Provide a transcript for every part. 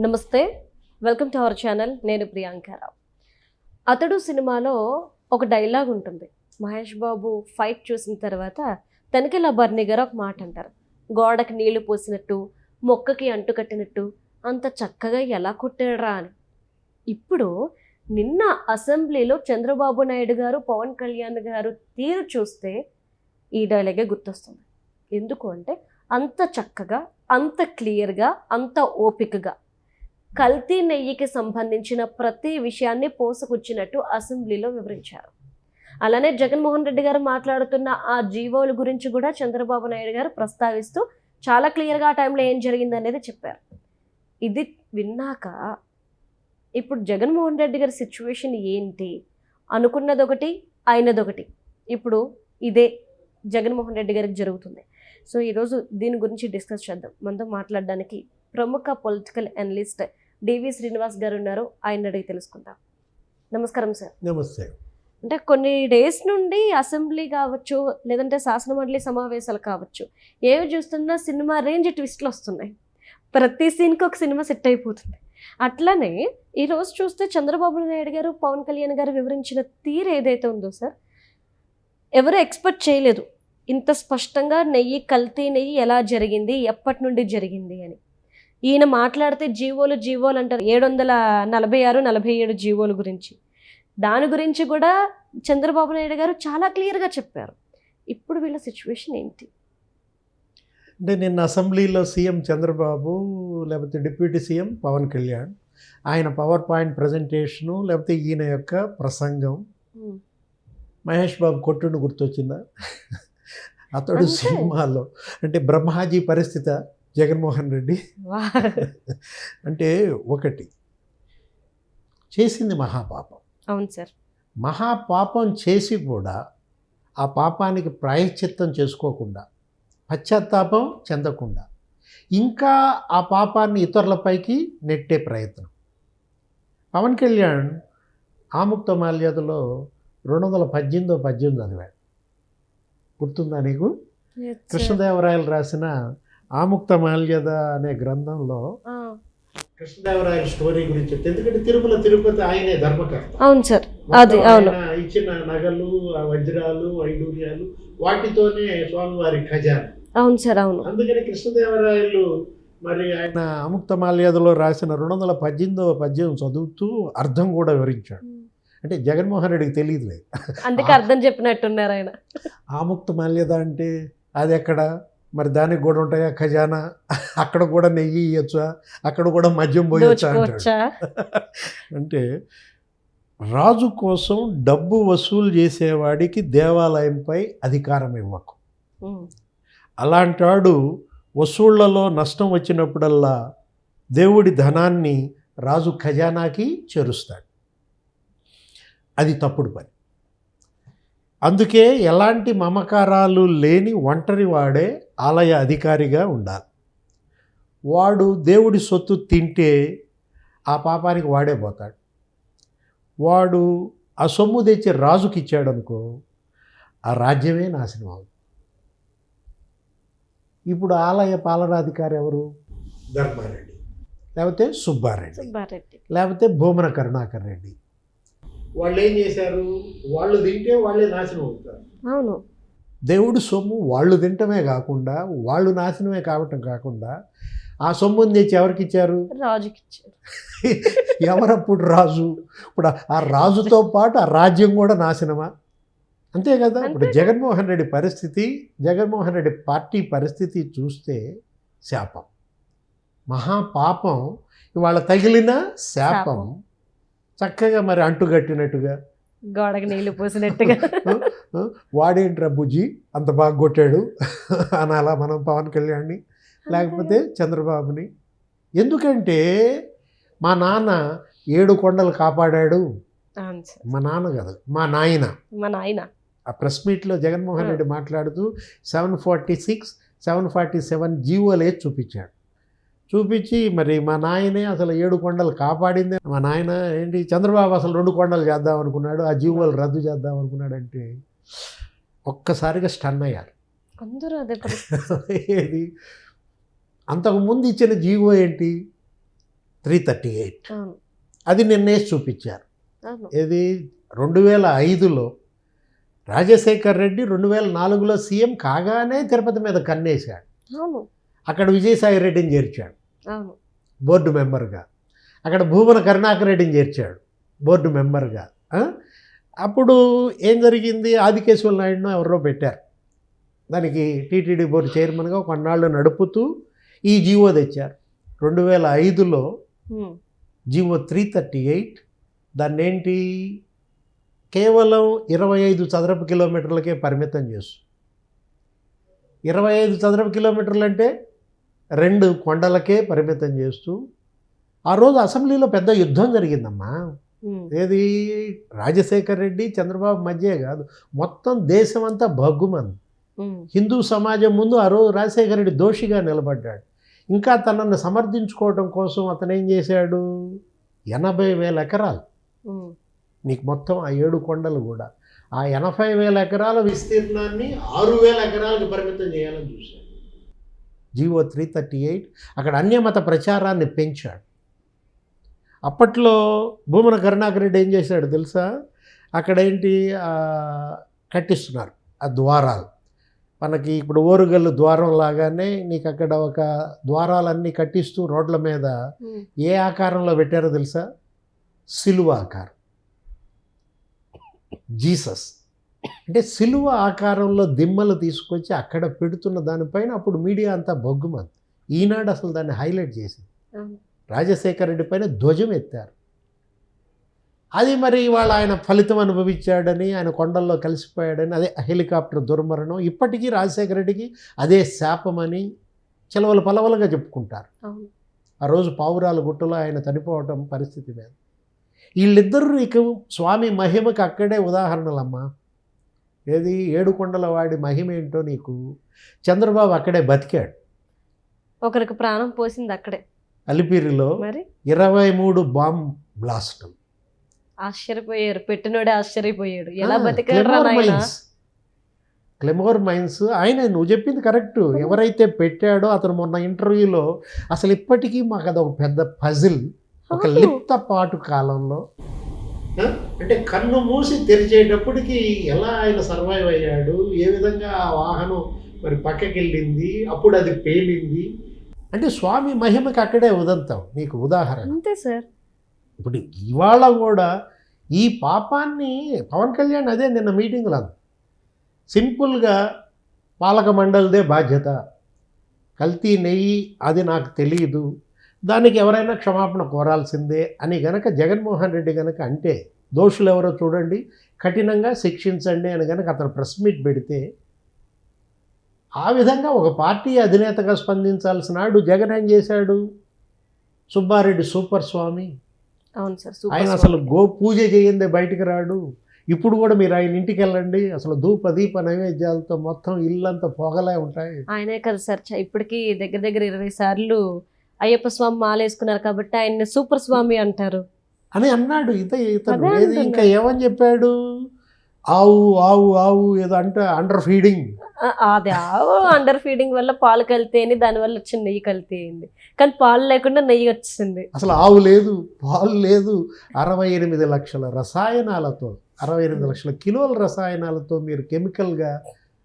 నమస్తే, welcome to our channel. నేను ప్రియాంకారావు. అతడు సినిమాలో ఒక డైలాగ్ ఉంటుంది. మహేష్ బాబు ఫైట్ చూసిన తర్వాత తనికెళ్ళ బర్ని గారు ఒక మాట అంటారు, గోడకి నీళ్లు పోసినట్టు మొక్కకి అంటు కట్టినట్టు అంత చక్కగా ఎలా కొట్టాడరా అని. ఇప్పుడు నిన్న అసెంబ్లీలో చంద్రబాబు నాయుడు గారు, పవన్ కళ్యాణ్ గారు తీరు చూస్తే ఈ డైలాగే గుర్తొస్తుంది. ఎందుకు అంటే అంత చక్కగా, అంత క్లియర్గా, అంత ఓపికగా కల్తీ నెయ్యికి సంబంధించిన ప్రతి విషయాన్ని పోసుకొచ్చినట్టు అసెంబ్లీలో వివరించారు. అలానే జగన్మోహన్ రెడ్డి గారు మాట్లాడుతున్న ఆ జీవోల గురించి కూడా చంద్రబాబు నాయుడు గారు ప్రస్తావిస్తూ చాలా క్లియర్గా ఆ టైంలో ఏం జరిగింది అనేది చెప్పారు. ఇది విన్నాక ఇప్పుడు జగన్మోహన్ రెడ్డి గారి సిచ్యువేషన్ ఏంటి? అనుకున్నది ఒకటి, అయినదొకటి. ఇప్పుడు ఇదే జగన్మోహన్ రెడ్డి గారికి జరుగుతుంది. సో ఈరోజు దీని గురించి డిస్కస్ చేద్దాం. మనతో మాట్లాడడానికి ప్రముఖ పొలిటికల్ అనలిస్ట్ డివి శ్రీనివాస్ గారు ఉన్నారు. ఆయన అడిగి తెలుసుకుందాం. నమస్కారం సార్. నమస్తే. అంటే కొన్ని డేస్ నుండి అసెంబ్లీ కావచ్చు, లేదంటే శాసనమండలి సమావేశాలు కావచ్చు, ఏవి చూస్తున్నా సినిమా రేంజ్ ట్విస్ట్లు వస్తున్నాయి. ప్రతి సీన్కి ఒక సినిమా సెట్ అయిపోతుంది. అట్లానే ఈరోజు చూస్తే చంద్రబాబు నాయుడు గారు, పవన్ కళ్యాణ్ గారు వివరించిన తీరు ఏదైతే ఉందో సార్, ఎవరు ఎక్స్పెక్ట్ చేయలేదు ఇంత స్పష్టంగా నెయ్యి, కల్తీ నెయ్యి ఎలా జరిగింది, ఎప్పటి నుండి జరిగింది అని. ఈయన మాట్లాడితే జీవోలు అంటారు, 746-47 జీవోల గురించి. దాని గురించి కూడా చంద్రబాబు నాయుడు గారు చాలా క్లియర్గా చెప్పారు. ఇప్పుడు వీళ్ళ సిచ్యువేషన్ ఏంటి? అంటే నిన్న అసెంబ్లీలో సీఎం చంద్రబాబు, లేకపోతే డిప్యూటీ సీఎం పవన్ కళ్యాణ్, ఆయన పవర్ పాయింట్ ప్రజెంటేషను, లేకపోతే ఈయన యొక్క ప్రసంగం, మహేష్ బాబు కొట్టును గుర్తొచ్చిందా? అతడు సినిమాలో అంటే బ్రహ్మాజీ పరిస్థితి జగన్మోహన్ రెడ్డి. అంటే ఒకటి చేసింది మహాపాపం. అవును సార్. మహాపాపం చేసి కూడా ఆ పాపానికి ప్రాయశ్చిత్తం చేసుకోకుండా, పశ్చాత్తాపం చెందకుండా ఇంకా ఆ పాపాన్ని ఇతరులపైకి నెట్టే ప్రయత్నం. పవన్ కళ్యాణ్ ఆముక్తమాల్యదలో 218 చదివాడు. గుర్తుందా నీకు? కృష్ణదేవరాయలు రాసిన ఆముక్తమాల్యద అనే గ్రంథంలో కృష్ణదేవరాయల స్టోరీ గురించి, ఎందుకంటే తిరుపతి ఆయనే ధర్మకర్త. అవును సార్. అది అవును. ఇచ్చిన నగలు, వజ్రాలు, వైడూర్యాలు, వాటితోనే స్వామివారి ఖజానా. అవును సార్. అవును. అందుకని కృష్ణదేవరాయలు మరి ఆయన ఆముక్తమాల్యదలో రాసిన 218 చదువుతూ అర్థం కూడా వివరించాడు. అంటే జగన్మోహన్ రెడ్డికి తెలియదులే, అందుకే అర్థం చెప్పినట్టున్నారు ఆయన. ఆముక్తమాల్యద అంటే అది ఎక్కడ, మరి దానికి కూడా ఉంటాయా ఖజానా, అక్కడ కూడా నెయ్యి ఇవ్వచ్చా, అక్కడ కూడా మద్యం పోయొచ్చా అంటాడు. అంటే రాజు కోసం డబ్బు వసూలు చేసేవాడికి దేవాలయంపై అధికారం ఇవ్వకు. అలాంటాడు వసూళ్లలో నష్టం వచ్చినప్పుడల్లా దేవుడి ధనాన్ని రాజు ఖజానాకి చేరుస్తాడు. అది తప్పుడు పని. అందుకే ఎలాంటి మమకారాలు లేని ఒంటరి వాడే ఆలయ అధికారిగా ఉండాలి. వాడు దేవుడి సొత్తు తింటే ఆ పాపానికి వాడే పోతాడు. వాడు ఆ సొమ్ము తెచ్చి రాజుకి ఇచ్చాడు అనుకో, ఆ రాజ్యమే నాశనం అవుతుంది. ఇప్పుడు ఆలయ పాలనాధికారి ఎవరు? ధర్మారెడ్డి, లేకపోతే సుబ్బారెడ్డి, లేకపోతే భూమన కరుణాకర్ రెడ్డి. వాళ్ళు ఏం చేశారు? వాళ్ళు తింటే వాళ్ళే నాశనం అవుతారు. అవును. దేవుడి సొమ్ము వాళ్ళు తింటమే కాకుండా, వాళ్ళు నాశనమే కాకుండా ఆ సొమ్ముని తెచ్చి ఎవరికి ఇచ్చారు? రాజుకి ఇచ్చారు. ఎవరప్పుడు రాజు? ఇప్పుడు ఆ రాజుతో పాటు ఆ రాజ్యం కూడా నాశనమా? అంతే కదా. ఇప్పుడు జగన్మోహన్ రెడ్డి పరిస్థితి, జగన్మోహన్ రెడ్డి పార్టీ పరిస్థితి చూస్తే శాపం, మహాపాపం. ఇవాళ తగిలిన శాపం చక్కగా మరి అంటుగట్టినట్టుగా, గోడకి నీళ్లు పోసినట్టుగా. వాడేంట్రా బుజ్జి అంత బాగా కొట్టాడు అనాలా మనం పవన్ కళ్యాణ్ని, లేకపోతే చంద్రబాబుని? ఎందుకంటే మా నాన్న 7 కొండలు కాపాడాడు. మా నాన్న కాదు, మా నాయన. ఆ ప్రెస్ మీట్లో జగన్మోహన్ రెడ్డి మాట్లాడుతూ 746, 747 జీవోలే చూపించాడు. చూపించి మరి మా నాయనే అసలు 7 కొండలు కాపాడింది. మా నాయన ఏంటి, చంద్రబాబు అసలు 2 కొండలు చేద్దాం అనుకున్నాడు, ఆ జీవోలు రద్దు చేద్దాం అనుకున్నాడు అంటే ఒక్కసారిగా స్టన్ అయ్యారు అందరూ. అదే ఏది అంతకుముందు ఇచ్చిన జీవో ఏంటి? 338. అవును. అది నిన్నేసి చూపించారు. అవును. ఇది 2005లో రాజశేఖర్ రెడ్డి 2004లో సీఎం కాగానే తిరుపతి మీద కన్నేశాడు. అవును. అక్కడ విజయసాయి రెడ్డిని చేర్చాడు అవును. బోర్డు మెంబర్గా. అక్కడ భూమన కరుణాకర్ రెడ్డిని చేర్చాడు బోర్డు మెంబర్గా. అప్పుడు ఏం జరిగింది, ఆదికేశ్వర నాయుడును ఎవరో పెట్టారు దానికి టీటీడీ బోర్డు చైర్మన్గా కొన్నాళ్ళు నడుపుతూ ఈ జీవో తెచ్చారు 2005లో. జీవో 338 దాన్ని ఏంటి కేవలం 25 చదరపు కిలోమీటర్లకే పరిమితం చేస్తూ, 25 చదరపు కిలోమీటర్లు అంటే 2 కొండలకే పరిమితం చేస్తూ, ఆ రోజు అసెంబ్లీలో పెద్ద యుద్ధం జరిగిందమ్మా. ఏది రాజశేఖర్ రెడ్డి చంద్రబాబు మధ్యే కాదు, మొత్తం దేశం అంతా భగ్గుమంది. హిందూ సమాజం ముందు ఆ రోజు రాజశేఖర రెడ్డి దోషిగా నిలబడ్డాడు. ఇంకా తనನ್ನು సమర్థించుకోవడం కోసం అతను ఏం చేశాడు, 80,000 ఎకరాలు, నీకు మొత్తం ఆ 7 కొండలు కూడా ఆ 80,000 ఎకరాల విస్తీర్ణాన్ని 6,000 ఎకరాలకు పరిమితం చేయాలని చూశాడు. జీవో 338 అక్కడ అన్యమత ప్రచారాన్ని పెంచాడు. అప్పట్లో భూమన కరుణాకర్ రెడ్డి ఏం చేశాడు తెలుసా, అక్కడ ఏంటి కట్టిస్తున్నారు ఆ ద్వారాలు. మనకి ఇప్పుడు ఓరుగల్లు ద్వారం లాగానే నీకు అక్కడ ఒక ద్వారాలన్నీ కట్టిస్తూ రోడ్ల మీద ఏ ఆకారంలో పెట్టారో తెలుసా, సిలువ ఆకారం. జీసస్ అంటే సిలువ ఆకారంలో దిమ్మలు తీసుకొచ్చి అక్కడ పెడుతున్న దానిపైన అప్పుడు మీడియా అంతా బొగ్గుమంది. ఈనాడు అసలు దాన్ని హైలైట్ చేసింది. రాజశేఖర రెడ్డి పైన ధ్వజం ఎత్తారు. అది మరి ఇవాళ ఆయన ఫలితం అనుభవించాడని, ఆయన కొండల్లో కలిసిపోయాడని, అదే హెలికాప్టర్ దుర్మరణం ఇప్పటికీ రాజశేఖర రెడ్డికి అదే శాపమని చెలవలు పలవలుగా చెప్పుకుంటారు. ఆ రోజు పావురాల గుట్టలో ఆయన చనిపోవటం పరిస్థితి మీద. వీళ్ళిద్దరూ నీకు స్వామి మహిమకు అక్కడే ఉదాహరణలమ్మా. ఏది ఏడుకొండల వాడి మహిమ ఏంటో నీకు చంద్రబాబు అక్కడే బతికాడు. ఒకరికి ప్రాణం పోసింది అక్కడే అలిపిరిలో. మరి 23 బాంబ్ బ్లాస్టులు. ఆశ్చర్యపోయారు, పెట్టినోడే ఆశ్చర్యపోయాడు, ఎలా బతికాడు. క్లెమోర్ మైన్స్ ఆయన, నువ్వు చెప్పింది కరెక్ట్. ఎవరైతే పెట్టాడో అతను మొన్న ఇంటర్వ్యూలో అసలు ఇప్పటికీ మాకు అదొక పెద్ద పజిల్. ఒక లిప్తపాటు కాలంలో అంటే కన్ను మూసి తెరిచేటప్పటికి ఎలా ఆయన సర్వైవ్ అయ్యాడు, ఏ విధంగా ఆ వాహనం మరి పక్కకి వెళ్ళింది, అప్పుడు అది పేలింది. అంటే స్వామి మహిమకి అక్కడే ఉదంతం నీకు ఉదాహరణ. అంతే సార్. ఇప్పుడు ఇవాళ కూడా ఈ పాపాన్ని పవన్ కళ్యాణ్ అదే నిన్న మీటింగ్లో సింపుల్గా పాలక మండలిదే బాధ్యత, కల్తీ నెయ్యి అది నాకు తెలియదు, దానికి ఎవరైనా క్షమాపణ కోరాల్సిందే అని గనక జగన్మోహన్ రెడ్డి గనక అంటే, దోషులు ఎవరో చూడండి కఠినంగా శిక్షించండి అని గనక అతను ప్రెస్ మీట్ పెడితే, ఆ విధంగా ఒక పార్టీ అధినేతగా స్పందించాల్సినాడు జగన్ ఏం చేశాడు, సుబ్బారెడ్డి సూపర్ స్వామి. అవును సార్. ఆయన అసలు గో పూజ చేయందే బయటికి రాడు. ఇప్పుడు కూడా మీరు ఆయన ఇంటికి వెళ్ళండి, అసలు ధూప దీప నైవేద్యాలతో మొత్తం ఇల్లంతా పొగలే ఉంటాయి. ఆయనే కదా సార్, ఇప్పటికీ దగ్గర దగ్గర 20 సార్లు అయ్యప్ప స్వామి మాలేసుకున్నారు కాబట్టి ఆయన్ని సూపర్ స్వామి అంటారు అని అన్నాడు. ఇతను ఏది ఇంకా ఏమని చెప్పాడు, ఆవు ఆవు ఆవు ఏదో అంటే అండర్ ఫీడింగ్. అది ఆవు అండర్ ఫీడింగ్ వల్ల పాలు కలితేని, దానివల్ల వచ్చిన నెయ్యి కలితే అయింది, కానీ పాలు లేకుండా నెయ్యి వచ్చింది. అసలు ఆవు లేదు, పాలు లేదు, 68 లక్షల రసాయనాలతో, 68 లక్షల కిలోల రసాయనాలతో మీరు కెమికల్గా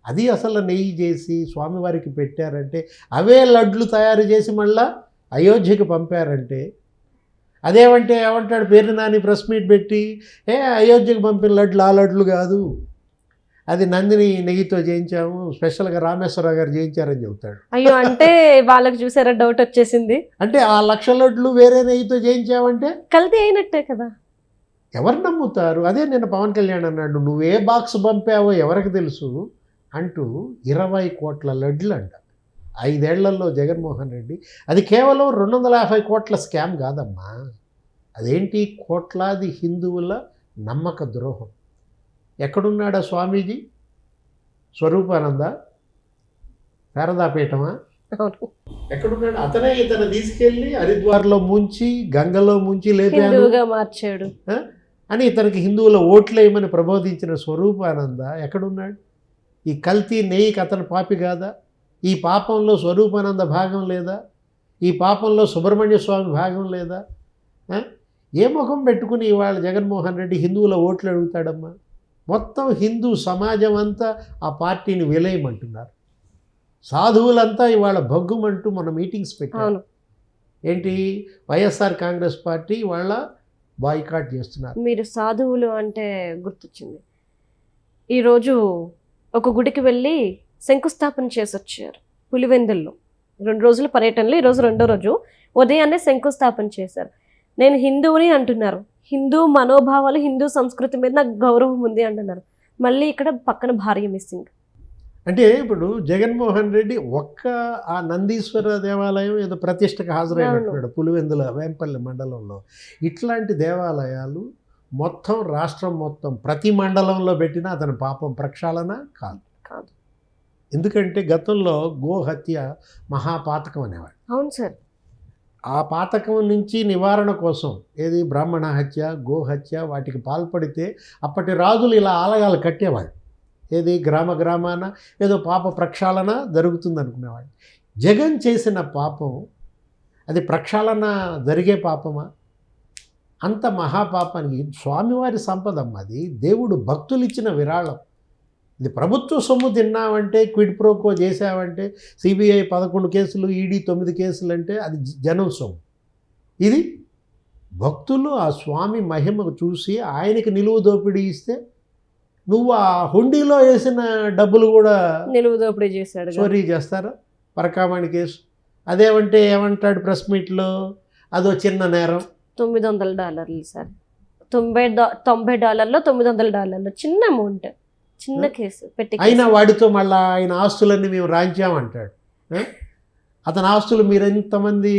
అది అసలు నెయ్యి చేసి స్వామివారికి పెట్టారంటే, అవే లడ్లు తయారు చేసి మళ్ళా అయోధ్యకి పంపారంటే, అదేమంటే ఏమంటాడు పేరు నాని ప్రెస్ మీట్ పెట్టి, అయోధ్యకి పంపిన లడ్లు ఆ లడ్లు కాదు, అది నందిని నెయ్యితో చేయించాము, స్పెషల్గా రామేశ్వరరావు గారు చేయించారని చెబుతాడు. అయ్యో, అంటే వాళ్ళకి చూసారా డౌట్ వచ్చేసింది. అంటే ఆ 1,00,000 లడ్లు వేరే నెయ్యితో చేయించావంటే కల్తీ అయినట్టే కదా. ఎవరు నమ్ముతారు? అదే నేను పవన్ కళ్యాణ్ అన్నాడు, నువ్వే బాక్స్ పంపావో ఎవరికి తెలుసు అంటూ 20 కోట్ల లడ్లు అంట 5 ఏళ్లలో జగన్మోహన్ రెడ్డి. అది కేవలం 250 కోట్ల స్కామ్ కాదమ్మా, అదేంటి కోట్లాది హిందువుల నమ్మక ద్రోహం. ఎక్కడున్నాడా స్వామీజీ? స్వరూపానంద, శారదాపీఠమా, ఎక్కడున్నాడు? అతనే ఇతను తీసుకెళ్ళి హరిద్వార్లో ముంచి గంగలో ముంచి లేపాడుగా మార్చాడు అని ఇతనికి హిందువుల ఓట్లేయమని ప్రబోధించిన స్వరూపానంద ఎక్కడున్నాడు? ఈ కల్తీ నెయ్యికి అతను పాపి కాదా? ఈ పాపంలో స్వరూపానంద భాగం లేదా? ఈ పాపంలో సుబ్రహ్మణ్య స్వామి భాగం లేదా? ఆ? ఏ ముఖం పెట్టుకుని ఇవాళ జగన్మోహన్ రెడ్డి హిందువుల ఓట్లు అడుగుతాడమ్మా? మొత్తం హిందూ సమాజం అంతా ఆ పార్టీని విలేయమంటున్నారు. సాధువులంతా ఇవాళ భగ్గుమంటూ మన మీటింగ్స్ పెట్టారు. అవును. ఏంటి, వైఎస్ఆర్ కాంగ్రెస్ పార్టీ వాళ్ళ బాయ్కాట్ చేస్తున్నారు. మీరు సాధువులు అంటే గుర్తొచ్చింది. ఈరోజు ఒక గుడికి వెళ్ళి శంకుస్థాపన చేసి వచ్చారు పులివెందుల్లో. 2 రోజుల పర్యటనలో ఈరోజు 2వ రోజు ఉదయాన్నే శంకుస్థాపన చేశారు. నేను హిందువుని అంటున్నారు. హిందూ మనోభావాలు, హిందూ సంస్కృతి మీద నాకు గౌరవం ఉంది అంటున్నారు. మళ్ళీ ఇక్కడ పక్కన భార్య మిస్సింగ్. అంటే ఇప్పుడు జగన్మోహన్ రెడ్డి ఒక్క ఆ నందీశ్వర దేవాలయం ఏదో ప్రతిష్టకు హాజరైనట్టున్నాడు పులివెందుల వేంపల్లి మండలంలో. ఇట్లాంటి దేవాలయాలు మొత్తం రాష్ట్రం మొత్తం ప్రతి మండలంలో పెట్టినా అతని పాపం ప్రక్షాళన కాదు. ఎందుకంటే గతంలో గోహత్య మహాపాతకం అనేవాడు. అవును సార్. ఆ పాతకం నుంచి నివారణ కోసం ఏది బ్రాహ్మణ హత్య, గోహత్య వాటికి పాల్పడితే అప్పటి రాజులు ఇలా ఆలయాలు కట్టేవాళ్ళు. ఏది గ్రామ గ్రామాన ఏదో పాప ప్రక్షాళన జరుగుతుంది అనుకునేవాడు. జగన్ చేసిన పాపం అది ప్రక్షాళన జరిగే పాపమా? అంత మహాపాపానికి స్వామివారి సంపదమ్మ, అది దేవుడు భక్తులు ఇచ్చిన విరాళం. ఇది ప్రభుత్వ సొమ్ము తిన్నావంటే, క్విడ్ ప్రోకో చేసావంటే, సిబిఐ 11 కేసులు, ఈడీ 9 కేసులు అంటే అది జనం సొమ్ము. ఇది భక్తులు ఆ స్వామి మహిమకు చూసి ఆయనకి నిలువు దోపిడీ ఇస్తే నువ్వు ఆ హుండీలో వేసిన డబ్బులు కూడా నిలువు దోపిడీ చేశాడు. చోరీ చేస్తారా? పరకామణి కేసు అదేమంటే ఏమంటాడు ప్రెస్ మీట్లో, అదో చిన్న నేరం. $900 సార్. $90 $900 చిన్న అమౌంట్, చిన్న కేసు పెట్టి అయినా వాడితో మళ్ళీ ఆయన ఆస్తులన్నీ మేము రాయించామంటాడు. అతని ఆస్తులు మీరు ఎంతమంది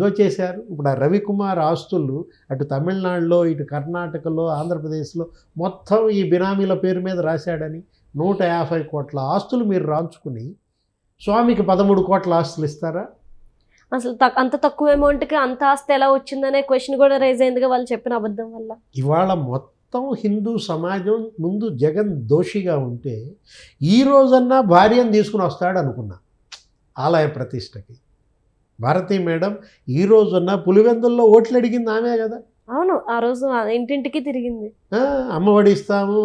దోచేశారు? ఇప్పుడు ఆ రవికుమార్ ఆస్తులు అటు తమిళనాడులో, ఇటు కర్ణాటకలో, ఆంధ్రప్రదేశ్లో మొత్తం ఈ బినామీల పేరు మీద రాశాడని 150 కోట్ల ఆస్తులు మీరు రాంచుకుని స్వామికి 13 కోట్ల ఆస్తులు ఇస్తారా? అసలు అంత తక్కువ అమౌంట్కి అంత ఆస్తి ఎలా వచ్చిందనే క్వశ్చన్ కూడా రైజ్ అయిందిగా వాళ్ళు చెప్పిన అబద్ధం వల్ల. ఇవాళ మొత్తం హిందూ సమాజం ముందు జగన్ దోషిగా ఉంటే ఈ రోజన్నా భార్యను తీసుకుని వస్తాడు అనుకున్నా ఆలయ ప్రతిష్టకి. భారతీ మేడం ఈ రోజున్న పులివెందుల్లో ఓట్లు అడిగింది ఆమె కదా. అవును, ఆ రోజు ఇంటింటికి తిరిగింది. అమ్మఒడి ఇస్తాము,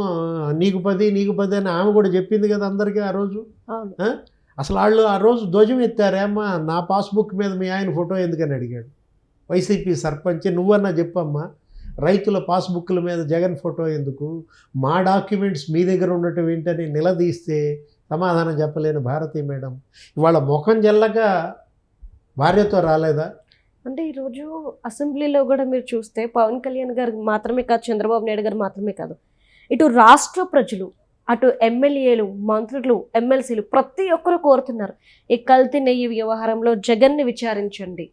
నీకు 10 నీకు 10 అని ఆమె కూడా చెప్పింది కదా అందరికీ ఆ రోజు. అవును. అసలు వాళ్ళు ఆ రోజు ధ్వజం ఎత్తారేమ్మా, నా పాస్బుక్ మీద మీ ఆయన ఫోటో ఎందుకని అడిగాడు వైసీపీ సర్పంచ్. నువ్వన్నా చెప్పమ్మా, రైతుల పాస్బుక్ల మీద జగన్ ఫోటో ఎందుకు, మా డాక్యుమెంట్స్ మీ దగ్గర ఉండటం ఏంటని నిలదీస్తే సమాధానం చెప్పలేని భారతీ మేడం ఇవాళ ముఖం జల్లక భార్యతో రాలేదా? అంటే ఈరోజు అసెంబ్లీలో కూడా మీరు చూస్తే పవన్ కళ్యాణ్ గారు మాత్రమే కాదు, చంద్రబాబు నాయుడు గారు మాత్రమే కాదు, ఇటు రాష్ట్ర ప్రజలు, అటు ఎమ్మెల్యేలు, మంత్రులు, ఎమ్మెల్సీలు ప్రతి ఒక్కరు కోరుతున్నారు ఈ కల్తీ నెయ్యి వ్యవహారంలో జగన్ని విచారించండి.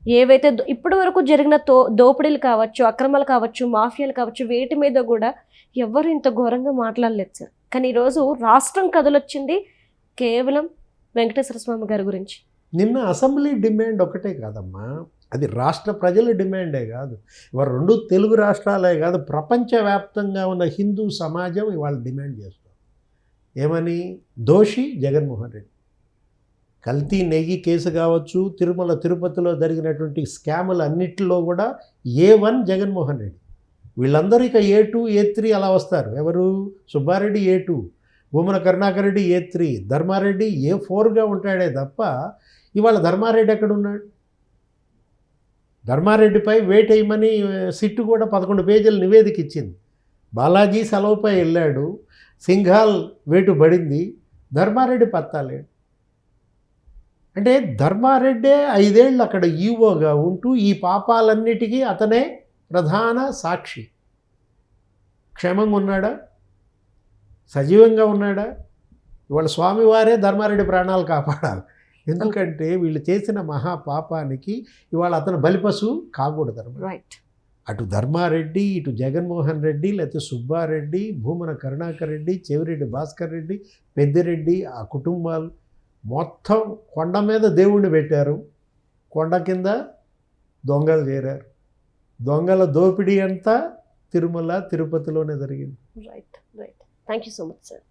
ఏవైతే ఇప్పటి వరకు జరిగిన దోపిడీలు కావచ్చు, అక్రమాలు కావచ్చు, మాఫియాలు కావచ్చు, వేటి మీద కూడా ఎవరు ఇంత ఘోరంగా మాట్లాడలేదు సార్. కానీ ఈరోజు రాష్ట్రం కదలొచ్చింది కేవలం వెంకటేశ్వర స్వామి గారి గురించి. నిన్న అసెంబ్లీ డిమాండ్ ఒకటే కాదమ్మా, అది రాష్ట్ర ప్రజల డిమాండే కాదు, ఇవాళ 2 తెలుగు రాష్ట్రాలే కాదు ప్రపంచవ్యాప్తంగా ఉన్న హిందూ సమాజం ఇవాళ డిమాండ్ చేస్తుంది. ఏమని? దోషి జగన్మోహన్ రెడ్డి. కల్తీ నెయ్యి కేసు కావచ్చు, తిరుమల తిరుపతిలో జరిగినటువంటి స్కాములు అన్నిటిలో కూడా A1 జగన్మోహన్ రెడ్డి. వీళ్ళందరూ ఇక A2 A3 అలా వస్తారు. ఎవరు? సుబ్బారెడ్డి A2, భూమన కరుణాకర్ రెడ్డి A3, ధర్మారెడ్డి A4గా ఉంటాడే తప్ప ఇవాళ ధర్మారెడ్డి ఎక్కడున్నాడు? ధర్మారెడ్డిపై వెయిట్ వేయమని సిట్టు కూడా 11 పేజీల నివేదిక ఇచ్చింది. బాలాజీ సెలవుపై వెళ్ళాడు, సింఘాల్ వేటు పడింది, ధర్మారెడ్డి పత్తాలేడు. అంటే ధర్మారెడ్డే 5 ఏళ్ళు అక్కడ ఈవోగా ఉంటూ ఈ పాపాలన్నిటికీ అతనే ప్రధాన సాక్షి. క్షేమంగా ఉన్నాడా? సజీవంగా ఉన్నాడా? ఇవాళ స్వామివారే ధర్మారెడ్డి ప్రాణాలు కాపాడాలి. ఎందుకంటే వీళ్ళు చేసిన మహాపాపానికి ఇవాళ అతను బలిపశువు కాకూడదు. రైట్. అటు ధర్మారెడ్డి, ఇటు జగన్మోహన్ రెడ్డి, లేకపోతే సుబ్బారెడ్డి, భూమన కరుణాకర్ రెడ్డి, చెవిరెడ్డి భాస్కర్ రెడ్డి, పెద్దిరెడ్డి, ఆ కుటుంబాలు మొత్తం కొండ మీద దేవుణ్ణి పెట్టారు, కొండ కింద దొంగలు చేరారు. దొంగల దోపిడీ అంతా తిరుమల తిరుపతిలోనే జరిగింది. Right. Thank you so much sir.